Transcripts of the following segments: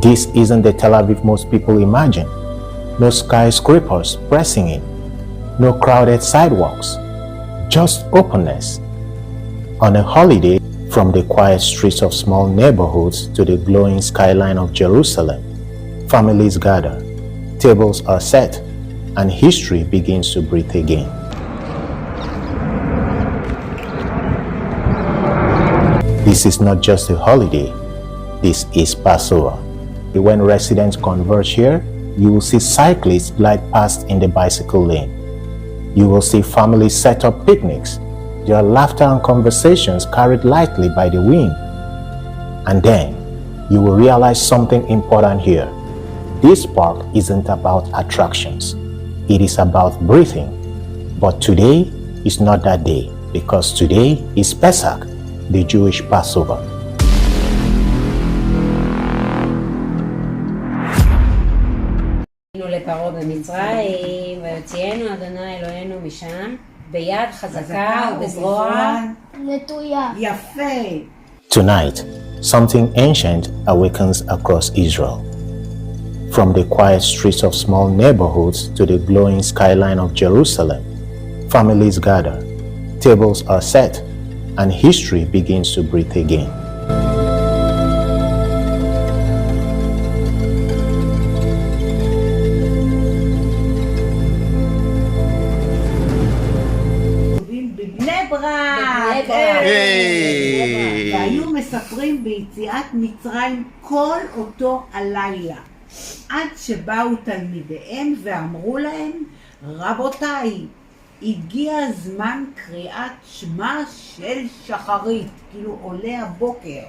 This isn't the Tel Aviv most people imagine. No skyscrapers pressing in, no crowded sidewalks, just openness. On a holiday, from the quiet streets of small neighborhoods to the glowing skyline of Jerusalem, families gather, tables are set, and history begins to breathe again. This is not just a holiday, this is Passover. When residents converge here, you will see cyclists glide past in the bicycle lane. You will see families set up picnics, their laughter and conversations carried lightly by the wind. And then, you will realize something important here. This park isn't about attractions. It is about breathing. But today is not that day, because today is Pesach, the Jewish Passover. לפרעה במצרים, ויוציאנו אדוני אלוהינו משם, ביד חזקה ובזרוע נטויה. יפה. Tonight, something ancient awakens across Israel. From the quiet streets of small neighborhoods to the glowing skyline of Jerusalem, families gather, tables are set, and history begins to breathe again. והיו מספרים ביציאת מצרים כל אותו הלילה, עד שבאו תלמידיהם ואמרו להם, רבותיי, הגיע זמן קריאת שמע של שחרית, כאילו עולה הבוקר.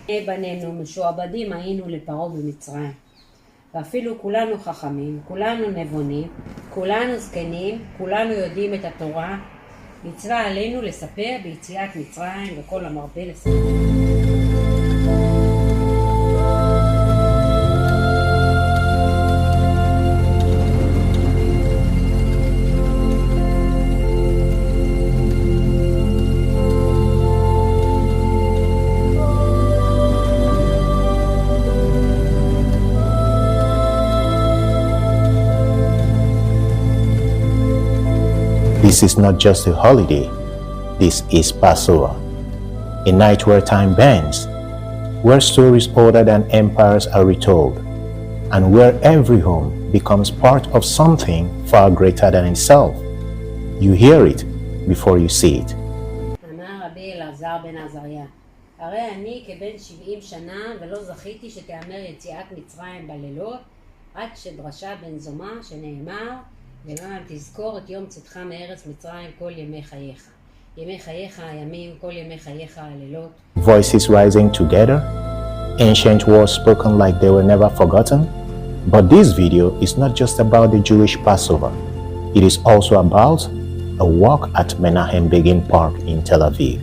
בנינו משועבדים היינו לפרעה במצרים, ואפילו כולנו חכמים, כולנו נבונים, כולנו זקנים, כולנו יודעים את התורה. מצווה עלינו לספר ביציאת מצרים וכל המרבה לספר. This is not just a holiday, this is Passover, a night where time bends, where stories older than empires are retold, and where every home becomes part of something far greater than itself. You hear it before you see it. אמר רבי אלעזר בן עזריה, הרי אני כבן 70 שנה ולא זכיתי שתאמר יציאת מצרים בלילות, עד שדרשה בן זומא שנאמר, ולמען תזכור את יום צאתך מארץ מצרים כל ימי חייך. ימי חייך הימים, כל ימי חייך הלילות. Voices rising together, ancient words spoken like they were never forgotten. But this video is not just about the Jewish Passover. It is also about a walk at Menachem Begin Park in Tel Aviv.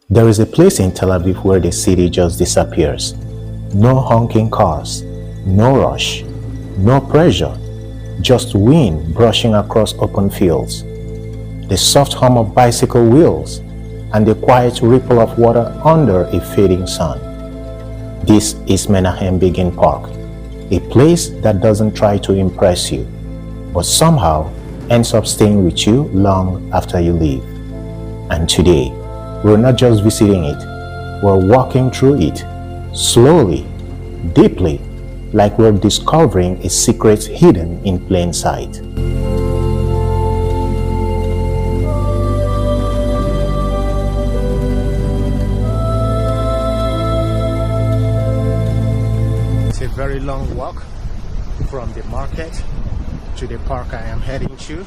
There is a place in Tel Aviv where the city just disappears. No honking cars, no rush, no pressure, just wind brushing across open fields, the soft hum of bicycle wheels, and the quiet ripple of water under a fading sun. This is Menachem Begin Park, a place that doesn't try to impress you, but somehow ends up staying with you long after you leave. And today, we're not just visiting it, we're walking through it, slowly, deeply, like we're discovering a secret hidden in plain sight. very long walk from the market to the park I am heading to.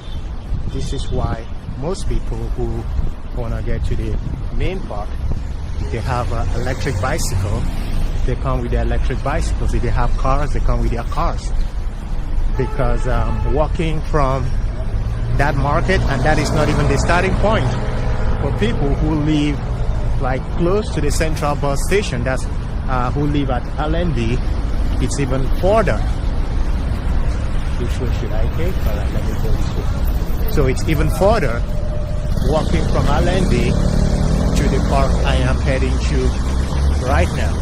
This is why most people who want to get to the main park, they have an electric bicycle. They come with their electric bicycles. If they have cars, they come with their cars. Because walking from that market, and that is not even the starting point. For people who live like close to the central bus station, that's who live at Allenby, it's even further. Which way should I take? Alright, let me go this way. So it's even further walking from Allenby to the park I am heading to right now.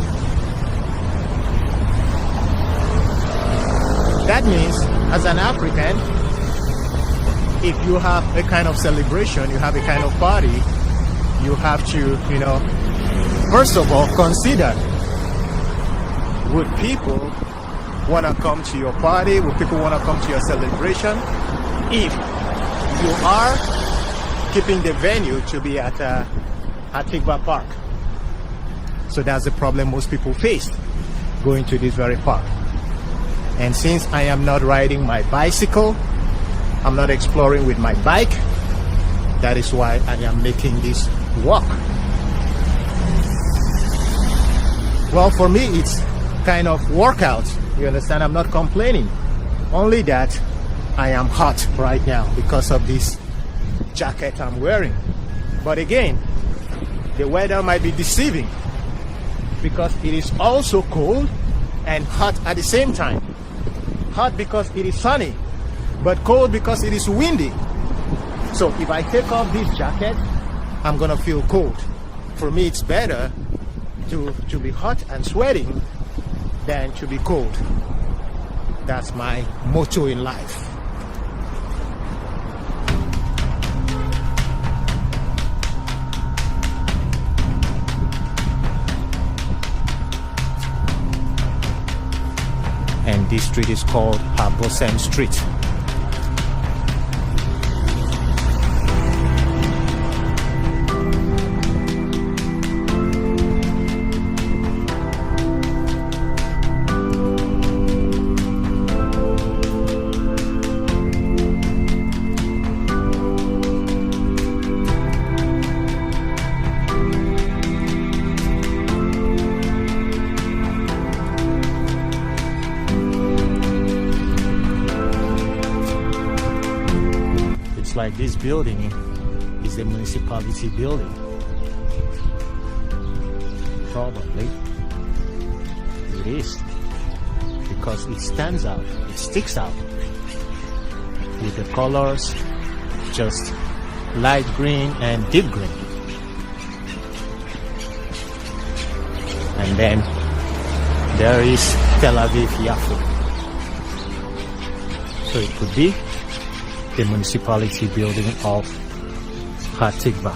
That means, as an African, if you have a kind of celebration, you have a kind of party, you have to, first of all, consider, would people want to come to your party? Would people want to come to your celebration? If you are keeping the venue to be at Tikva Park. So that's the problem most people face going to this very park. And since I am not riding my bicycle, I'm not exploring with my bike, that is why I am making this walk. Well, for me, it's kind of workout. You understand? I'm not complaining. Only that I am hot right now because of this jacket I'm wearing. But again, the weather might be deceiving because it is also cold and hot at the same time. Hot because it is sunny, but cold because it is windy. So if I take off this jacket, I'm gonna feel cold. For me, it's better to be hot and sweating than to be cold. That's my motto in life. And this street is called Habosem Street. Like this building is the municipality building. Probably it is, because it stands out, it sticks out with the colors just light green and deep green. And then there is Tel Aviv Yafo. So it could be the municipality building of Hatikva.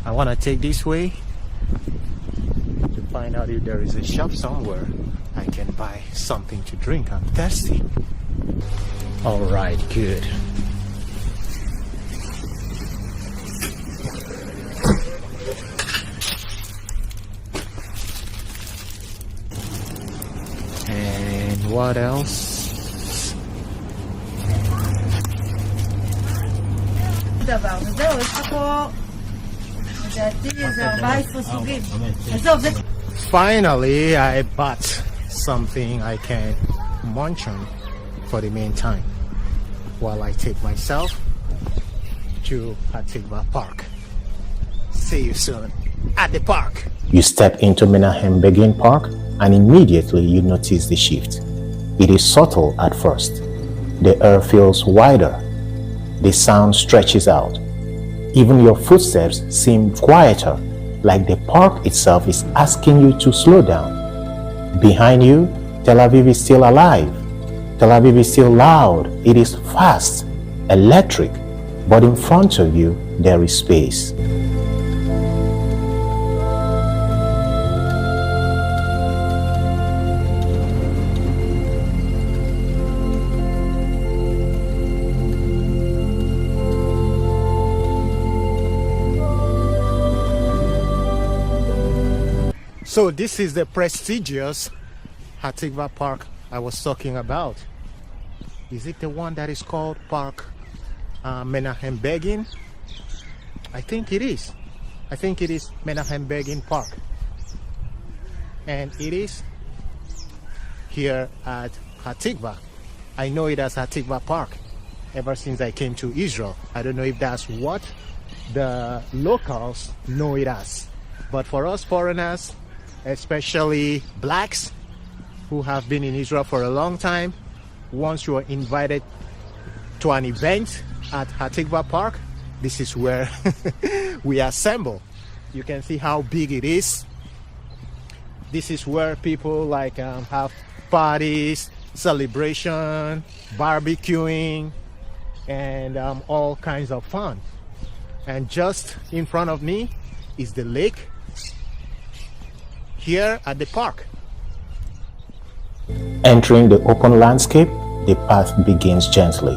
I want to take this way to find out if there is a shop somewhere I can buy something to drink. I'm thirsty. All right, good. And what else? דבר, וזהו, יש לך פה, לדעתי, איזה 14 סוגים. עזוב, זה... Finally, I bought something I can munch on for the meantime while I take myself to Hatikva Park. See you soon at the park. You step into Menachem Begin Park and immediately you notice the shift. It is subtle at first. The air feels wider. The sound stretches out. Even your footsteps seem quieter, like the park itself is asking you to slow down. Behind you, Tel Aviv is still alive. Tel Aviv is still loud. It is fast, electric, but in front of you, there is space. So this is the prestigious Hatikva Park I was talking about. Is it the one that is called Park Menachem Begin? I think it is. I think it is Menachem Begin Park. And it is here at Hatikva. I know it as Hatikva Park ever since I came to Israel. I don't know if that's what the locals know it as. But for us foreigners, especially blacks who have been in Israel for a long time, once you are invited to an event at Hatikva Park, this is where we assemble. You can see how big it is. This is where people like have parties, celebration, barbecuing, and all kinds of fun. And just in front of me is the lake here at the park. Entering the open landscape, the path begins gently.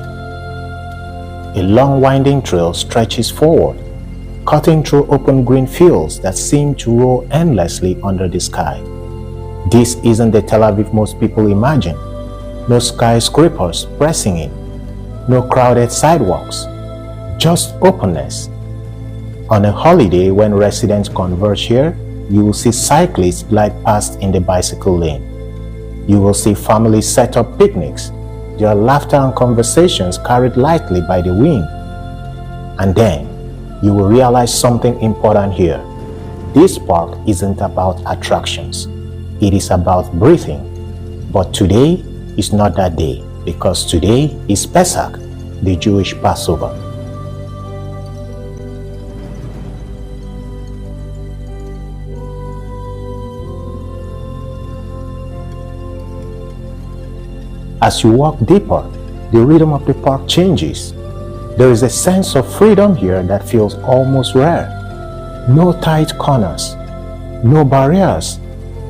A long winding trail stretches forward, cutting through open green fields that seem to roll endlessly under the sky. This isn't the Tel Aviv most people imagine. No skyscrapers pressing in, no crowded sidewalks, just openness. On a holiday when residents converge here, you will see cyclists glide past in the bicycle lane. You will see families set up picnics, their laughter and conversations carried lightly by the wind. And then, you will realize something important here. This park isn't about attractions. It is about breathing. But today is not that day, because today is Pesach, the Jewish Passover. As you walk deeper, the rhythm of the park changes. There is a sense of freedom here that feels almost rare. No tight corners, no barriers,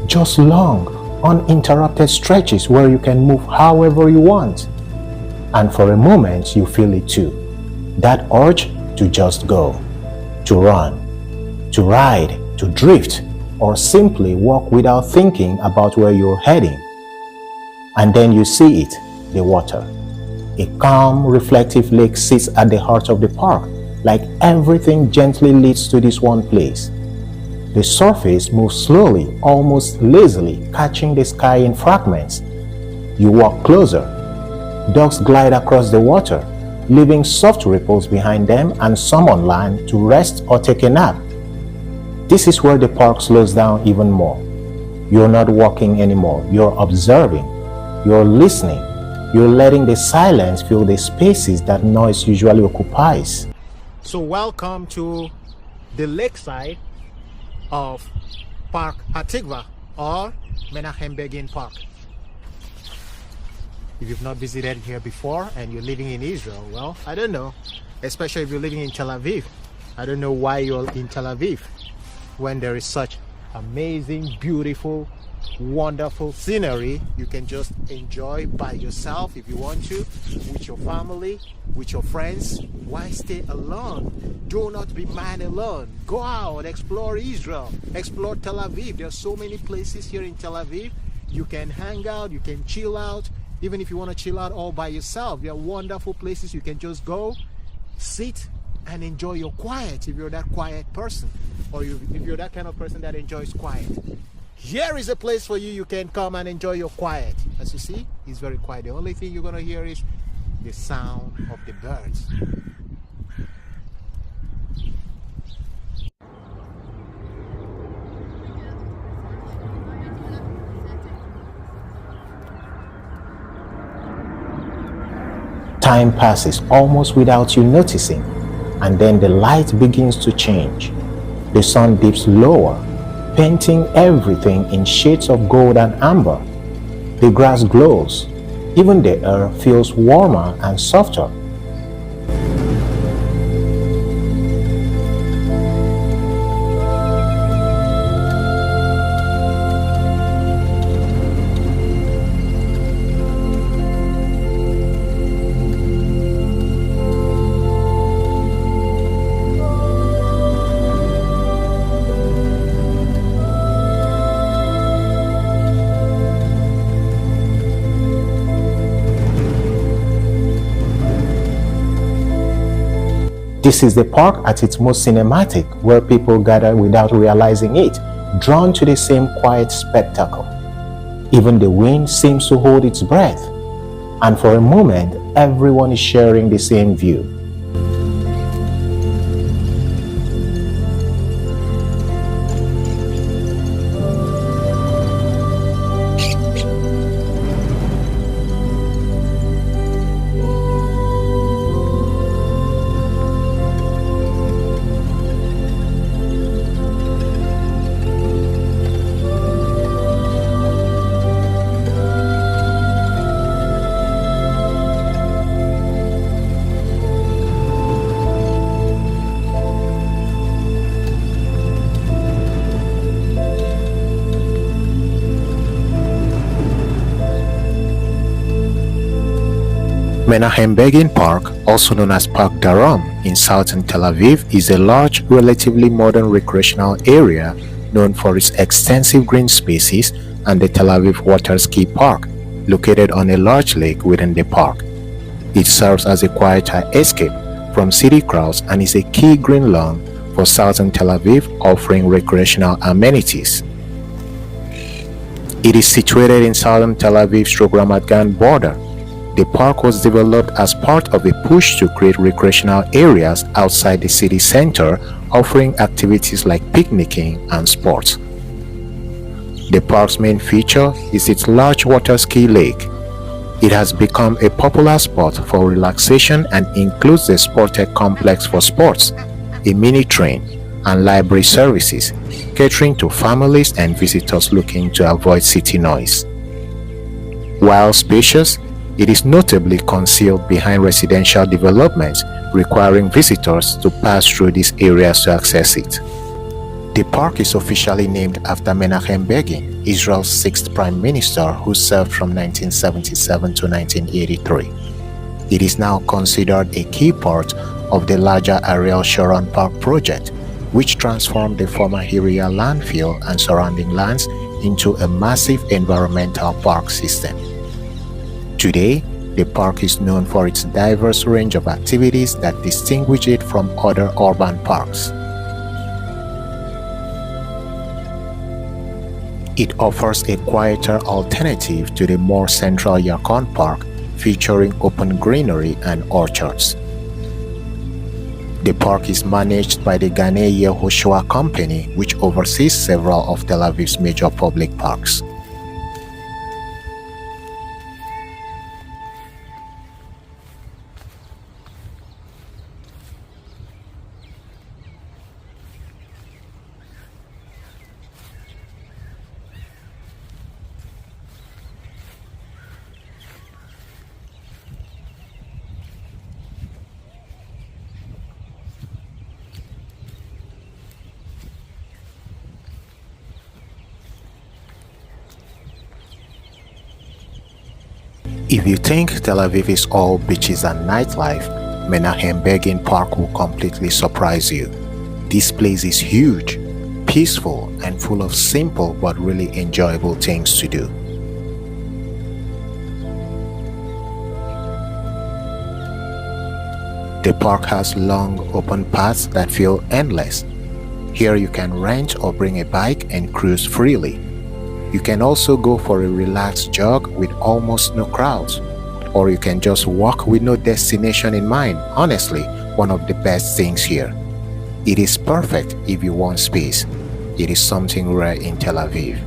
just long, uninterrupted stretches where you can move however you want. And for a moment, you feel it too. That urge to just go, to run, to ride, to drift, or simply walk without thinking about where you're heading. And then you see it, the water. A calm, reflective lake sits at the heart of the park, like everything gently leads to this one place. The surface moves slowly, almost lazily, catching the sky in fragments. You walk closer. Ducks glide across the water, leaving soft ripples behind them and some on land to rest or take a nap. This is where the park slows down even more. You're not walking anymore, you're observing. You're listening. You're letting the silence fill the spaces that noise usually occupies. So welcome to the lakeside of Park Hatikva or Menachem Begin Park. If you've not visited here before and you're living in Israel, well, I don't know. Especially if you're living in Tel Aviv. I don't know why you're in Tel Aviv when there is such amazing, beautiful, wonderful scenery you can just enjoy by yourself if you want to, with your family, with your friends. Why stay alone? Do not be man alone. Go out, explore Israel, explore Tel Aviv. There are so many places here in Tel Aviv. You can hang out, you can chill out. Even if you want to chill out all by yourself, there are wonderful places you can just go, sit, and enjoy your quiet if you're that quiet person, or if you're that kind of person that enjoys quiet. Here is a place for you. You can come and enjoy your quiet. As you see, it's very quiet. The only thing you're going to hear is the sound of the birds. Time passes almost without you noticing, and then the light begins to change. The sun dips lower, painting everything in shades of gold and amber. The grass glows. Even the air feels warmer and softer. This is the park at its most cinematic, where people gather without realizing it, drawn to the same quiet spectacle. Even the wind seems to hold its breath, and for a moment, everyone is sharing the same view. Menachem Begin Park, also known as Park Darom in southern Tel Aviv, is a large, relatively modern recreational area known for its extensive green spaces and the Tel Aviv Water Ski Park, located on a large lake within the park. It serves as a quieter escape from city crowds and is a key green lung for southern Tel Aviv, offering recreational amenities. It is situated in southern Tel Aviv-Ramat Gan border. The park was developed as part of a push to create recreational areas outside the city center, offering activities like picnicking and sports. The park's main feature is its large water ski lake. It has become a popular spot for relaxation and includes the Sportec complex for sports, a mini train, and library services, catering to families and visitors looking to avoid city noise. While spacious, it is notably concealed behind residential developments, requiring visitors to pass through these areas to access it. The park is officially named after Menachem Begin, Israel's sixth prime minister who served from 1977 to 1983. It is now considered a key part of the larger Ariel Sharon Park project, which transformed the former Ariel landfill and surrounding lands into a massive environmental park system. Today, the park is known for its diverse range of activities that distinguish it from other urban parks. It offers a quieter alternative to the more central Yarkon Park, featuring open greenery and orchards. The park is managed by the Ganei Yehoshua Company, which oversees several of Tel Aviv's major public parks. If you think Tel Aviv is all beaches and nightlife, Menachem Begin Park will completely surprise you. This place is huge, peaceful, and full of simple but really enjoyable things to do. The park has long open paths that feel endless. Here you can rent or bring a bike and cruise freely. You can also go for a relaxed jog with almost no crowds, or you can just walk with no destination in mind. Honestly, one of the best things here. It is perfect if you want space. It is something rare in Tel Aviv.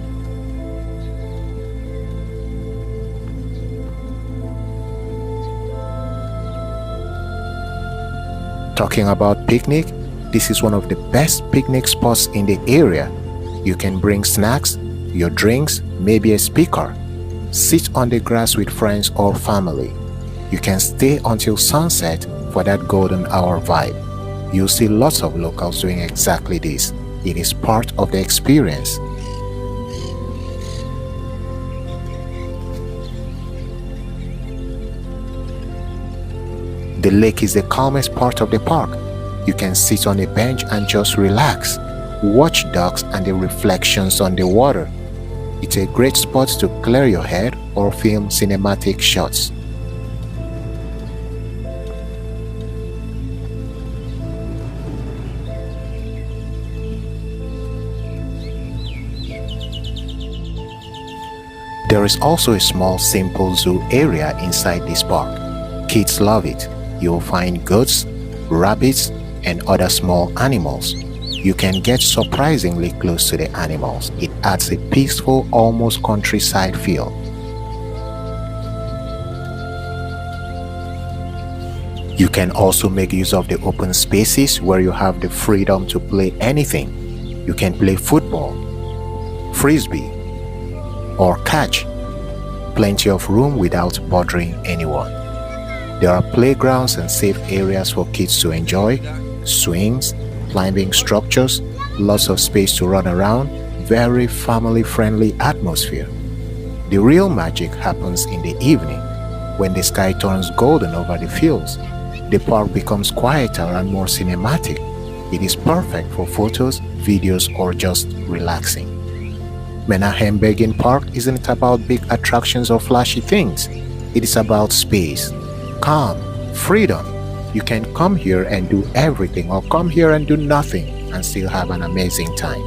Talking about picnic, this is one of the best picnic spots in the area. You can bring snacks, your drinks, maybe a speaker. Sit on the grass with friends or family. You can stay until sunset for that golden hour vibe. You'll see lots of locals doing exactly this. It is part of the experience. The lake is the calmest part of the park. You can sit on a bench and just relax, watch ducks and the reflections on the water. It's a great spot to clear your head or film cinematic shots. There is also a small simple zoo area inside this park. Kids love it. You'll find goats, rabbits, and other small animals. You can get surprisingly close to the animals. It adds a peaceful, almost countryside feel. You can also make use of the open spaces where you have the freedom to play anything. You can play football, frisbee, or catch. Plenty of room without bothering anyone. There are playgrounds and safe areas for kids to enjoy, swings, climbing structures, lots of space to run around, very family-friendly atmosphere. The real magic happens in the evening, when the sky turns golden over the fields. The park becomes quieter and more cinematic. It is perfect for photos, videos, or just relaxing. Menachem Begin Park isn't about big attractions or flashy things. It is about space, calm, freedom. You can come here and do everything, or come here and do nothing and still have an amazing time.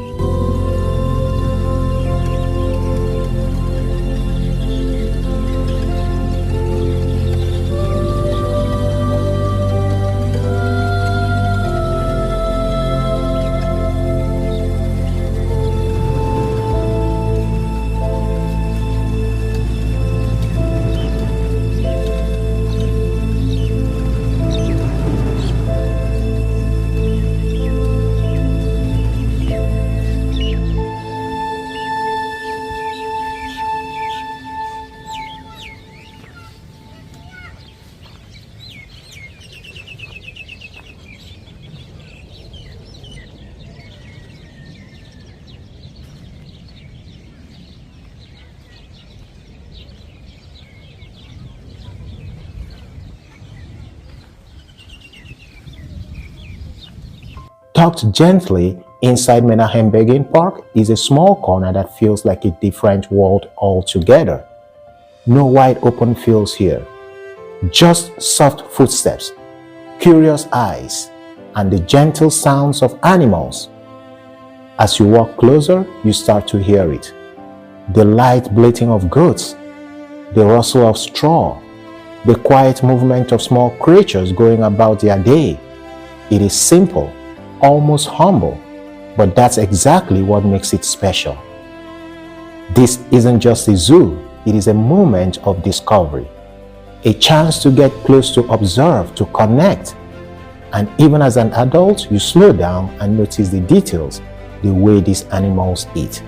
Tucked gently inside Menachem Begin Park is a small corner that feels like a different world altogether. No wide open fields here, just soft footsteps, curious eyes, and the gentle sounds of animals. As you walk closer, you start to hear it. The light bleating of goats, the rustle of straw, the quiet movement of small creatures going about their day. It is simple, almost humble, but that's exactly what makes it special. This isn't just a zoo, it is a moment of discovery, a chance to get close, to observe, to connect. And even as an adult, you slow down and notice the details, the way these animals eat.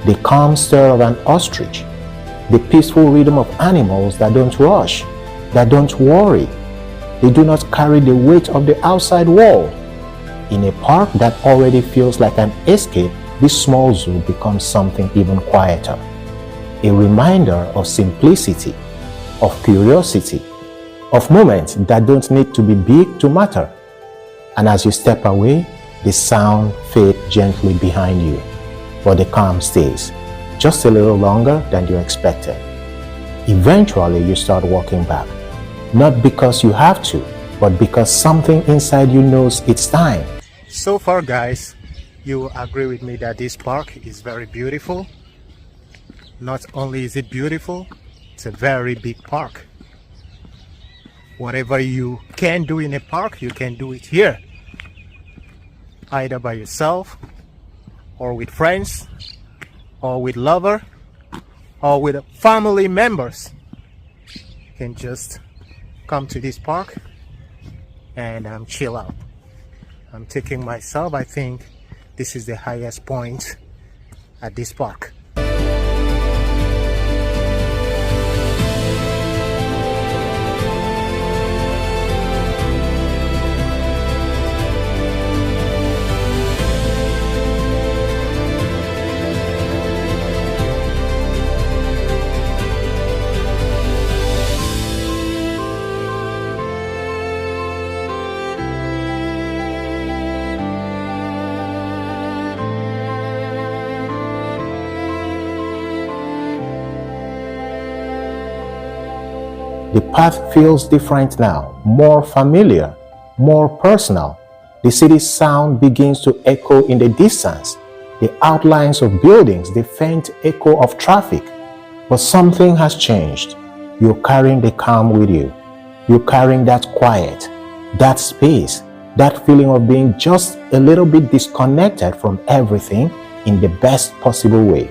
the calm stir of an ostrich, the peaceful rhythm of animals that don't rush, that don't worry. They do not carry the weight of the outside world. In a park that already feels like an escape, this small zoo becomes something even quieter. A reminder of simplicity, of curiosity, of moments that don't need to be big to matter. And as you step away, the sound fades gently behind you, but the calm stays, just a little longer than you expected. Eventually, you start walking back, not because you have to, but because something inside you knows it's time. So far, guys, you will agree with me that this park is very beautiful. Not only is it beautiful, it's a very big park. Whatever you can do in a park, you can do it here. Either by yourself, or with friends, or with lover, or with family members. You can just come to this park and chill out. I'm taking myself, I think this is the highest point at this park. The path feels different now, more familiar, more personal. The city's sound begins to echo in the distance, the outlines of buildings, the faint echo of traffic. But something has changed. You're carrying the calm with you. You're carrying that quiet, that space, that feeling of being just a little bit disconnected from everything in the best possible way.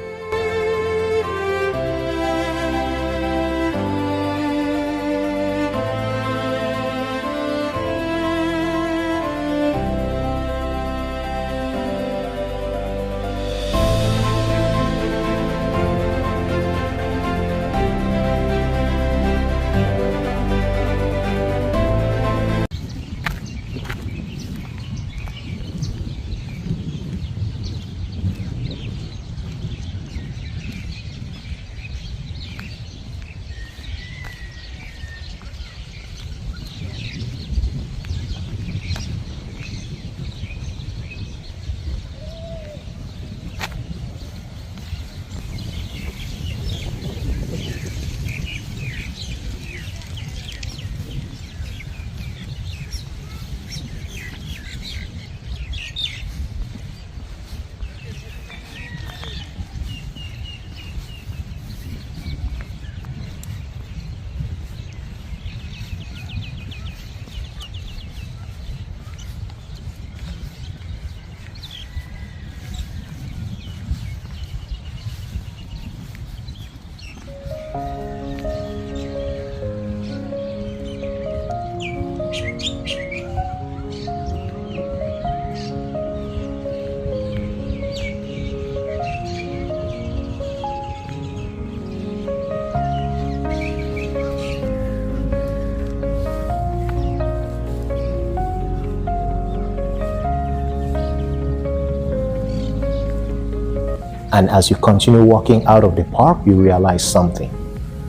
And as you continue walking out of the park, you realize something.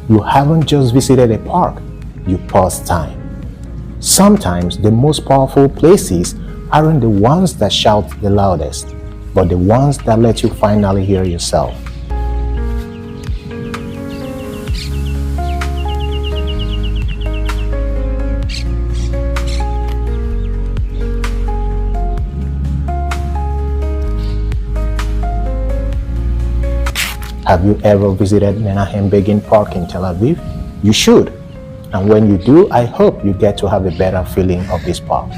You haven't just visited a park, you paused time. Sometimes the most powerful places aren't the ones that shout the loudest, but the ones that let you finally hear yourself. Have you ever visited Menachem Begin Park in Tel Aviv? You should. And when you do, I hope you get to have a better feeling of this park.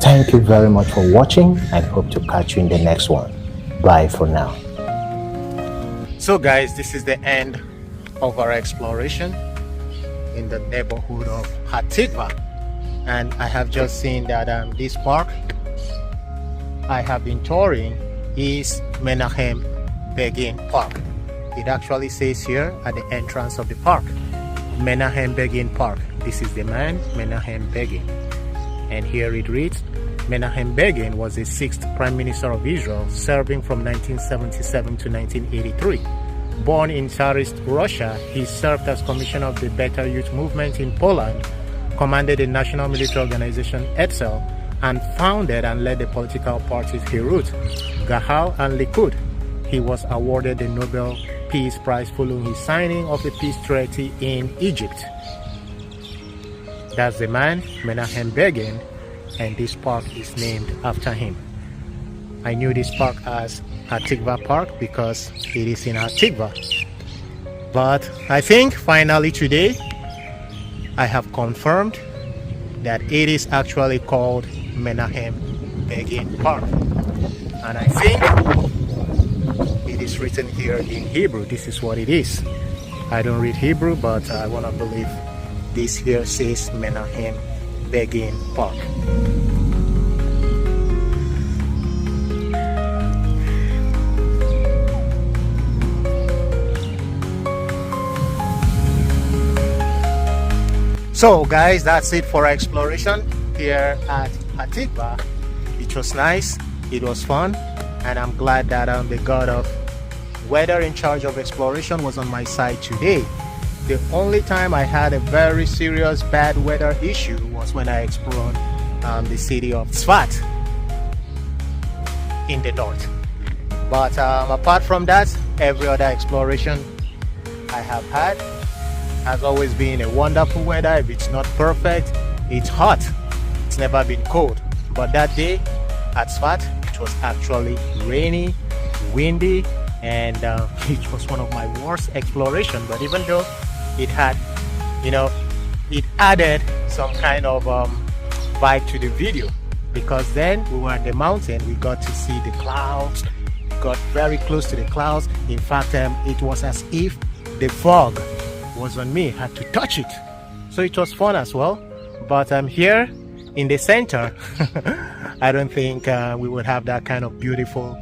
Thank you very much for watching and hope to catch you in the next one. Bye for now. So guys, this is the end of our exploration in the neighborhood of Hatikva. And I have just seen that this park I have been touring is Menachem Begin Park. It actually says here at the entrance of the park, Menachem Begin Park. This is the man, Menachem Begin. And here it reads, Menachem Begin was the 6th Prime Minister of Israel, serving from 1977 to 1983. Born in Tsarist Russia, he served as commissioner of the Better Youth Movement in Poland, commanded the national military organization Etzel, and founded and led the political parties Herut, Gahal, and Likud. He was awarded the Nobel Peace Prize following his signing of a peace treaty in Egypt. That's the man, Menachem Begin, and this park is named after him. I knew this park as Hatikva Park because it is in Hatikva. But I think finally today I have confirmed that it is actually called Menachem Begin Park. And I think it is written here in Hebrew. This is what it is. I don't read Hebrew, but I want to believe this here says Menachem Begin Park. So guys, that's it for our exploration here at Hatikva. It was nice, it was fun, and I'm glad that the God of weather in charge of exploration was on my side today. The only time I had a very serious bad weather issue was when I explored the city of Tzfat in the north. But apart from that, every other exploration I have had has always been a wonderful weather. If it's not perfect, it's hot. It's never been cold. But that day at Tzfat, it was actually rainy, windy, and it was one of my worst explorations. But even though it had, it added some kind of vibe to the video, because then we were at the mountain, we got to see the clouds, got very close to the clouds. In fact, it was as if the fog was on me, had to touch it. So it was fun as well. But I'm here in the center. I don't think we would have that kind of beautiful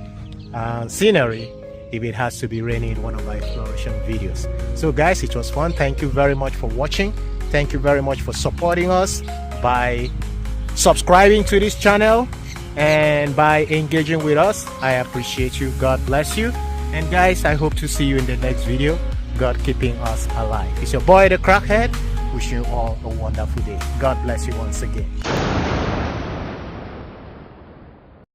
scenery if it has to be raining in one of my exploration videos. So guys, it was fun. Thank you very much for watching. Thank you very much for supporting us by subscribing to this channel and by engaging with us. I appreciate you. God bless you. And guys, I hope to see you in the next video. God keeping us alive. It's your boy, the Crackhead, wishing you all a wonderful day. God bless you once again.